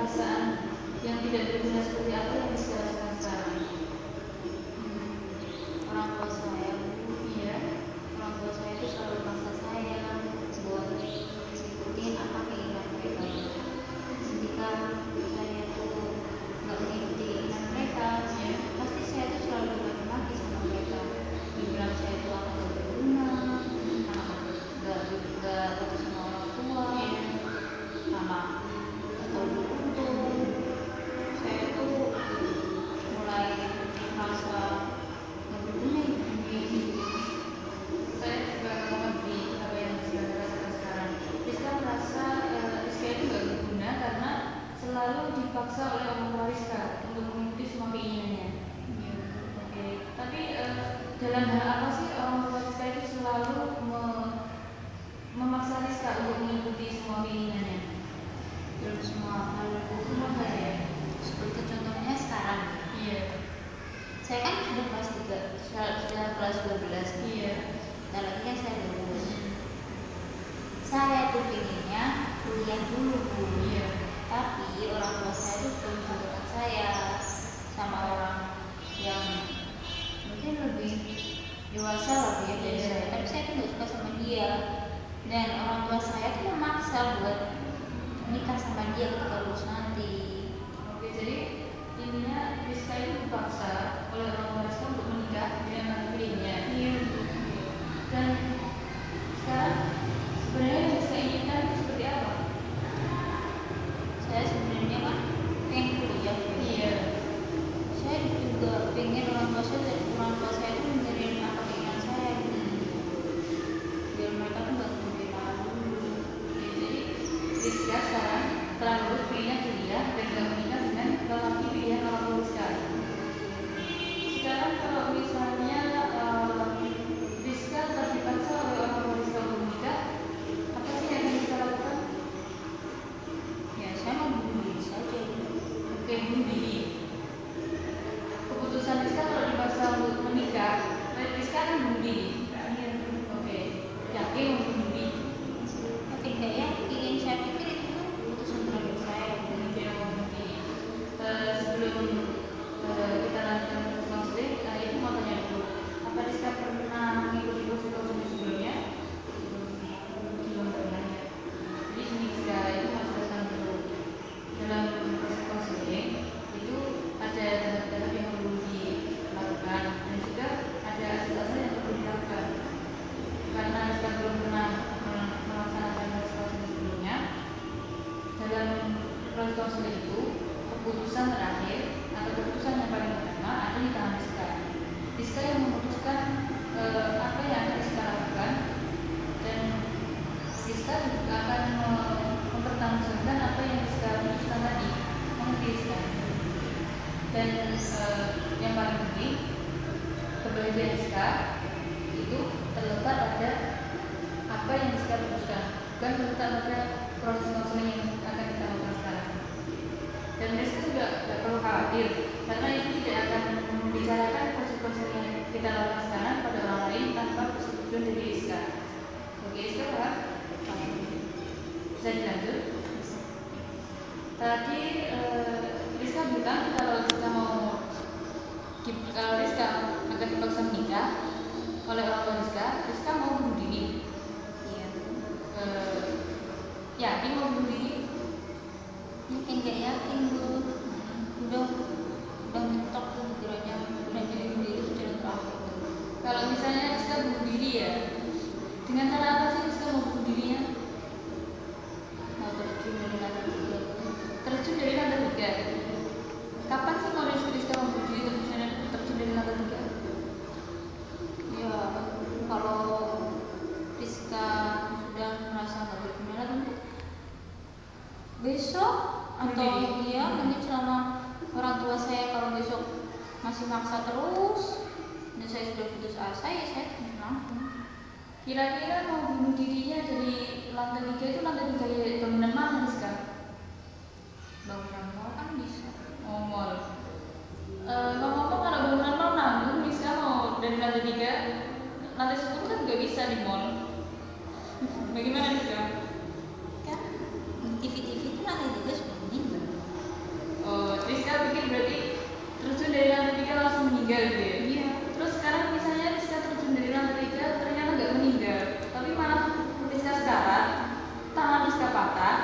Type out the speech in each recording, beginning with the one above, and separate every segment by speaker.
Speaker 1: perasaan yang tidak berguna seperti apa yang Rizka rasakan sekarang?
Speaker 2: Orang tua saya, Bu.
Speaker 1: Iya.
Speaker 2: Orang tua saya itu selalu maksa saya buat ngikutin apa keinginan mereka. Ketika saya tuh nggak mengikuti keinginan mereka,
Speaker 1: Iya.
Speaker 2: pasti saya tuh selalu dimaki-maki sama mereka. Dibilang saya tuh anak gak berguna, anak gak bakti sama orang tua,
Speaker 1: Iya.
Speaker 2: anak gak tahu beruntung. Saya tuh mulai merasa gak berguna hidup di dunia ini.
Speaker 1: Saya juga mengerti apa yang Rizka rasakan sekarang. Rizka merasa Rizka itu nggak berguna karena selalu dipaksa oleh orang tua Rizka untuk mengikuti semua keinginannya.
Speaker 2: Iya, Bu.
Speaker 1: Oke, tapi dalam hal apa sih orang tua Rizka itu selalu memaksa Rizka untuk mengikuti semua keinginannya?
Speaker 2: Dalam semua hal, Bu.
Speaker 1: Semua hal ya.
Speaker 2: Seperti contohnya sekarang nih.
Speaker 1: Iya.
Speaker 2: Saya kan sudah kelas 3, sudah kelas 12 nih.
Speaker 1: Iya.
Speaker 2: Bentar lagi kan saya lulus.
Speaker 1: Mm-mm.
Speaker 2: Saya tuh pengennya kuliah dulu, Bu.
Speaker 1: Iya.
Speaker 2: Tapi orang tua saya tuh sudah menjodohkan saya sama orang yang mungkin lebih dewasa lah, Bu, ya dari
Speaker 1: Iya.
Speaker 2: saya. Tapi saya tuh nggak suka sama dia. Dan orang tua saya tuh memaksa buat nikah sama dia ketika lulus nanti.
Speaker 1: Oke, jadi intinya Rizka itu dipaksa oleh orang tua Rizka untuk menikah dengan laki pilihnya.
Speaker 2: Iya, Bu.
Speaker 1: Oke. Dan sekarang sebenarnya yang Rizka inginkan itu seperti apa?
Speaker 2: Saya sebenarnya kan pengen kuliah, Bu, ya.
Speaker 1: Iya.
Speaker 2: Saya juga pengen orang tua saya tuh dengerin apa keinginan saya, Bu. Biar mereka tuh nggak ngebela dulu.
Speaker 1: Oke, jadi Rizka sekarang setelah lulus pengennya kuliah dan gak menikah dengan lelaki pilihan orang tua Rizka.
Speaker 2: Iya, betul.
Speaker 1: Sekarang kalau misalnya Rizka tetap dipaksa oleh orang tua Rizka untuk menikah, apa sih yang akan Rizka lakukan?
Speaker 2: Ya, saya mau bunuh diri saja, Bu.
Speaker 1: Oke, bunuh diri. Keputusan Rizka kalau dipaksa untuk menikah, Rizka akan bunuh diri.
Speaker 2: Iya, Bu.
Speaker 1: Oke, yakin mau bunuh diri?
Speaker 2: Yakin nggak yakin, saya pikir itu kan keputusan terakhir saya, Bu.
Speaker 1: Oke, mau bunuh diri. Sebelum kita lanjutkan proses konseling, Ibu mau tanya dulu, apa Rizka pernah mengikuti proses konseling sebelumnya?
Speaker 2: Belum pernah, Bu.
Speaker 1: Belum pernah ya. Jadi gini Rizka, Ibu mau jelaskan dulu. Dalam proses konseling itu ada tahap-tahap yang perlu dilakukan dan juga ada asas-asas yang perlu dilakukan. Karena Rizka belum pernah melaksanakan proses konseling sebelumnya, dalam proses konseling itu keputusan terakhir atau keputusan yang paling utama ada di tangan Rizka. Rizka yang memutuskan apa yang akan Rizka lakukan, dan Rizka juga akan mempertanggungjawabkan apa yang Rizka putuskan tadi. Mengerti Rizka? Dan yang paling penting, kebahagiaan Rizka itu terletak pada apa yang Rizka putuskan, bukan terletak pada proses konseling yang akan kita lakukan sekarang. Dan Rizka juga gak perlu khawatir, karena Ibu tidak akan membicarakan proses konseling yang kita lakukan sekarang pada orang lain tanpa persetujuan dari Rizka. Oke, Rizka paham?
Speaker 2: Paham, Bu.
Speaker 1: Bisa dilanjut?
Speaker 2: Bisa.
Speaker 1: Tadi Rizka bilang kalau Rizka akan dipaksa menikah oleh orang tua Rizka, Rizka mau bunuh diri.
Speaker 2: Iya, Bu.
Speaker 1: Yakin mau bunuh diri?
Speaker 2: Yakin nggak yakin, Bu. Udah mentok tuh pikirannya bunuh diri itu jalan terakhir, Bu.
Speaker 1: Kalau misalnya Rizka bunuh diri ya, dengan cara apa sih Rizka mau bunuh dirinya?
Speaker 2: Mau terjun dari lantai 3, Bu.
Speaker 1: Terjun dari lantai 3.
Speaker 2: Iya.
Speaker 1: Kapan sih mau Rizka mau bunuh diri terjun dari lantai 3?
Speaker 2: Ya, kalau Rizka sudah merasa nggak berguna lagi, mungkin besok
Speaker 1: Bunuh
Speaker 2: atau
Speaker 1: diri?
Speaker 2: iya mungkin selama orang tua saya kalau besok masih maksa terus dan saya sudah putus asa, ya saya terjun langsung.
Speaker 1: Kira-kira mau bunuh dirinya dari lantai 3 itu lantai 3 bangunan mana Rizka?
Speaker 2: Bangunan mall kan bisa.
Speaker 1: Oh, mall. Ngomong-ngomong kalau bangunan mall nanggung, Rizka mau dari lantai 3, lantai 10 kan juga bisa di mall. Bagaimana Rizka?
Speaker 2: Kan di TV-TV itu lantai 3 sudah meninggal.
Speaker 1: meninggal gitu ya.
Speaker 2: Iya.
Speaker 1: Terus sekarang misalnya Rizka terjun dari lantai 3 ternyata nggak meninggal, tapi malah Rizka sekarat, tangan Rizka patah,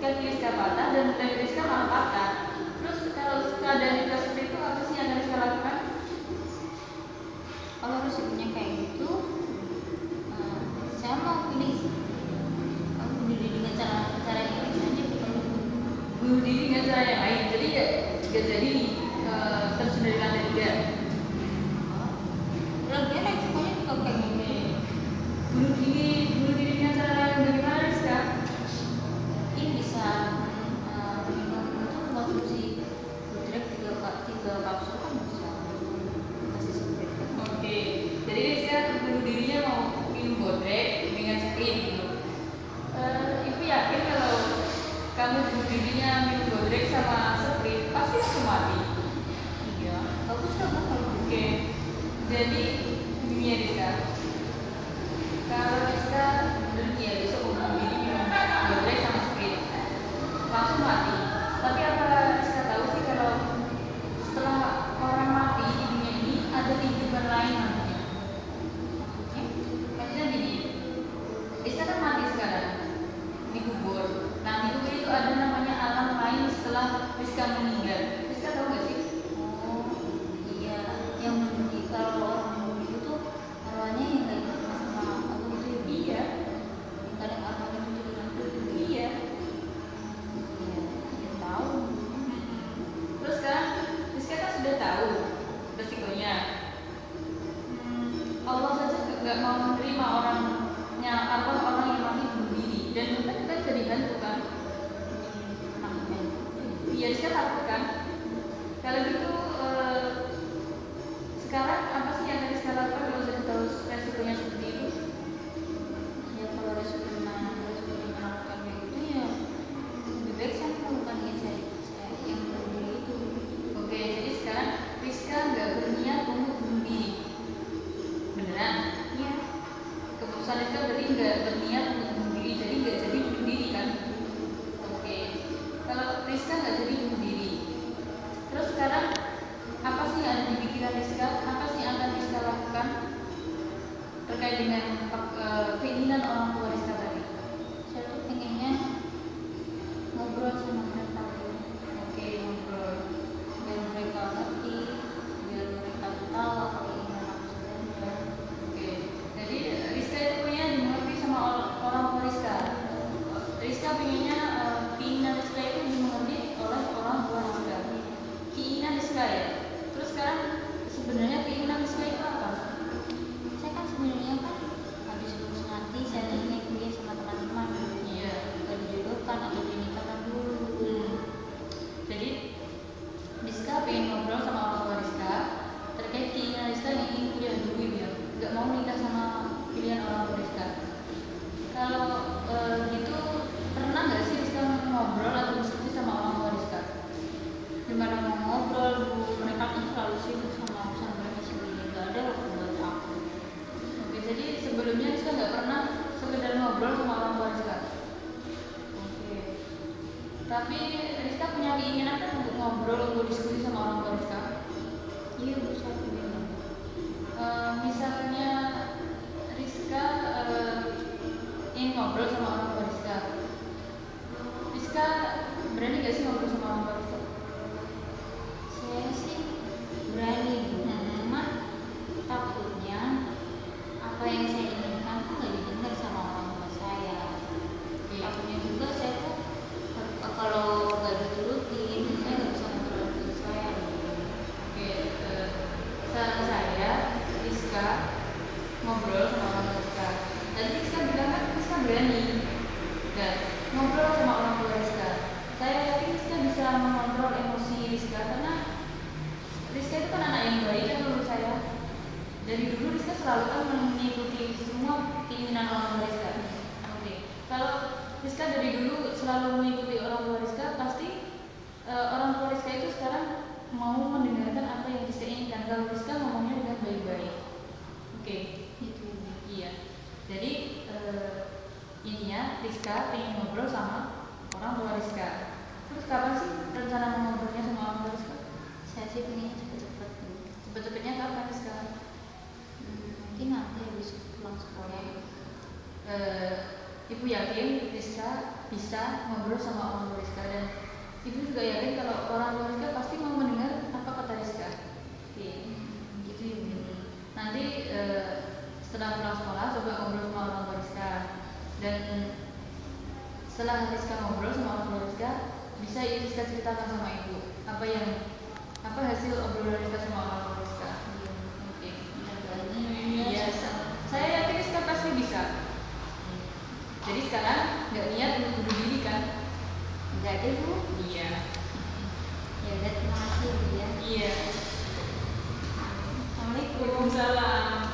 Speaker 1: kaki Rizka patah, dan leg Rizka malah patah. Terus kalau keadaan Rizka seperti itu, apa sih yang akan Rizka lakukan?
Speaker 2: Kalau resikonya kayak gitu, saya mau pilih bunuh diri dengan cara yang lain saja kalau gitu.
Speaker 1: Bunuh diri dengan cara yang lain, jadi nggak jadi nih terjun dari lantai 3.
Speaker 2: Enggak. Lagian resikonya juga kayak gitu.
Speaker 1: Oke. Bunuh diri dengan cara lain bagaimana Rizka?
Speaker 2: Mungkin bisa minum itu, konsumsi Goodrek 3 kapsul kan bisa, minum kasih sprit kan bisa.
Speaker 1: Oke, jadi Rizka bunuh dirinya mau minum bodrek dengan sprite gitu. Ibu yakin kalau kamu bunuh dirinya minum bodrek sama sprite pasti langsung mati.
Speaker 2: Iya, bagus lah bu kalau gitu.
Speaker 1: Oke, jadi gini ya Rizka, kalau Rizka ya besok mau bunuh diri minum bodrek sama sprite langsung mati. Tapi apa Rizka tahu sih kalau setelah orang mati di dunia ini ada kehidupan lain nantinya?
Speaker 2: Maksudnya?
Speaker 1: Maksudnya gini, Rizka kan mati sekarang, dikubur. Nah di kubur itu ada namanya alam lain setelah Rizka meninggal. Rizka tahu nggak sih?
Speaker 2: Oh iya, yang kalau orang bunuh diri tuh arwahnya yang nggak ingat sama Allah gitu ya bu?
Speaker 1: Iya,
Speaker 2: Yang kadang arwahnya tuh jadi hantu gitu ya?
Speaker 1: iya.
Speaker 2: Iya, iya tahu bu.
Speaker 1: Mm-mm. Terus sekarang Rizka kan sudah tahu resikonya. Allah saja nggak mau menerima arwah orang yang mati bunuh diri, dan bahkan kita jadi hantu kan?
Speaker 2: Jadi menakutkan juga ya.
Speaker 1: Iya, Rizka takut kan? Kalau gitu sekarang apa sih yang akan Rizka lakukan kalau sudah tahu resikonya seperti itu?
Speaker 2: Ya kalau resikonya menakutkan kayak gitu ya lebih baik saya melakukan yang bunuh diri itu.
Speaker 1: Oke, jadi sekarang Rizka nggak berniat untuk bunuh diri, beneran?
Speaker 2: Iya.
Speaker 1: Keputusan Rizka berarti nggak berniat untuk bunuh diri, jadi nggak jadi bunuh diri kan?
Speaker 2: Iya.
Speaker 1: Oke, kalau Rizka nggak jadi bunuh diri, terus sekarang apa sih yang ada di pikiran Rizka? Apa sih yang akan Rizka lakukan terkait dengan keinginan orang tua Rizka tadi?
Speaker 2: Saya tuh pengennya ngobrol sama mereka bu,
Speaker 1: Oke, ngobrol.
Speaker 2: biar mereka ngerti, biar mereka tuh tahu apa keinginan aku sebenarnya.
Speaker 1: Oke, jadi Rizka itu pengennya dimengerti sama orang tua Rizka.
Speaker 2: Iya.
Speaker 1: Rizka pengennya keinginan Rizka itu dimengerti oleh orang tua Rizka.
Speaker 2: Iya.
Speaker 1: Keinginan Rizka ya. Terus sekarang sebenarnya keinginan Rizka itu apa?
Speaker 2: Saya kan sebenarnya kan habis lulus nanti saya tuh pengen kuliah sama teman-teman bu,
Speaker 1: Iya.
Speaker 2: gak dijodohkan atau dinikahkan dulu.
Speaker 1: Hmm. Jadi Rizka pengen ngobrol sama orang tua Rizka terkait keinginan Rizka yang ingin kuliah dulu gitu ya, nggak mau nikah sama pilihan orang tua Rizka. Kalau gitu, pernah nggak sih Rizka ngobrol atau diskusi sama orang tua Rizka?
Speaker 2: Gimana mau ngobrol bu, mereka kan selalu sibuk sama urusan mereka sendiri, gak ada waktu buat aku.
Speaker 1: Oke, jadi sebelumnya Rizka nggak pernah sekedar ngobrol sama orang tua Rizka. Oke, tapi Rizka punya keinginan kan untuk ngobrol, untuk diskusi sama orang tua Rizka.
Speaker 2: Iya bu, saya pengen banget.
Speaker 1: Misalnya Rizka ingin ngobrol sama orang tua Rizka. Rizka berani gak sih ngobrol sama orang tua Rizka?
Speaker 2: Saya sih berani bu, cuman takutnya apa yang saya inginkan tuh nggak didengar sama orang tua saya.
Speaker 1: Oke.
Speaker 2: Takutnya juga saya tuh kalau nggak diturutin saya nggak bisa kontrol emosi saya bu.
Speaker 1: Oke, saran saya Rizka ngobrol sama orang tua Rizka. Tadi Rizka bilang kan Rizka berani. Dan ngobrol sama orang tua Rizka. Saya yakin Rizka bisa mengontrol emosi Rizka karena Rizka itu kan anak yang baik kan menurut saya. Dari dulu Rizka selalu kan mengikuti semua keinginan orang tua Rizka.
Speaker 2: Iya.
Speaker 1: Oke, kalau Rizka dari dulu selalu mengikuti orang tua Rizka, pasti orang tua Rizka itu sekarang mau mendengarkan apa yang Rizka inginkan. Kalau Rizka ngomongnya dengan baik-baik. Oke,
Speaker 2: Gitu ya bu.
Speaker 1: iya. Jadi ini ya Rizka pengen ngobrol sama orang tua Rizka. Terus kapan sih rencana mau ngobrolnya sama orang tua Rizka?
Speaker 2: Saya sih pengennya cepet-cepet bu.
Speaker 1: Cepet-cepet Ibu yakin Rizka bisa ngobrol sama orang tua Rizka, dan Ibu juga yakin kalau orang tua Rizka pasti mau mendengar apa kata Rizka. Oke, gitu Ibu. Nanti setelah pulang sekolah coba ngobrol sama orang tua Rizka, dan setelah Rizka ngobrol sama orang tua Rizka, bisa Rizka ceritakan sama Ibu apa hasil obrolan Rizka sama orang tua Rizka.
Speaker 2: Iya.
Speaker 1: Oke.
Speaker 2: Mudah-mudahan ya
Speaker 1: Iya,
Speaker 2: semoga.
Speaker 1: saya yakin Rizka pasti bisa. Jadi sekarang nggak niat untuk bunuh diri kan?
Speaker 2: Enggak deh Bu.
Speaker 1: Iya.
Speaker 2: Ya udah, terima kasih Bu ya.
Speaker 1: Iya.
Speaker 2: Assalamualaikum.
Speaker 1: Waalaikumsalam.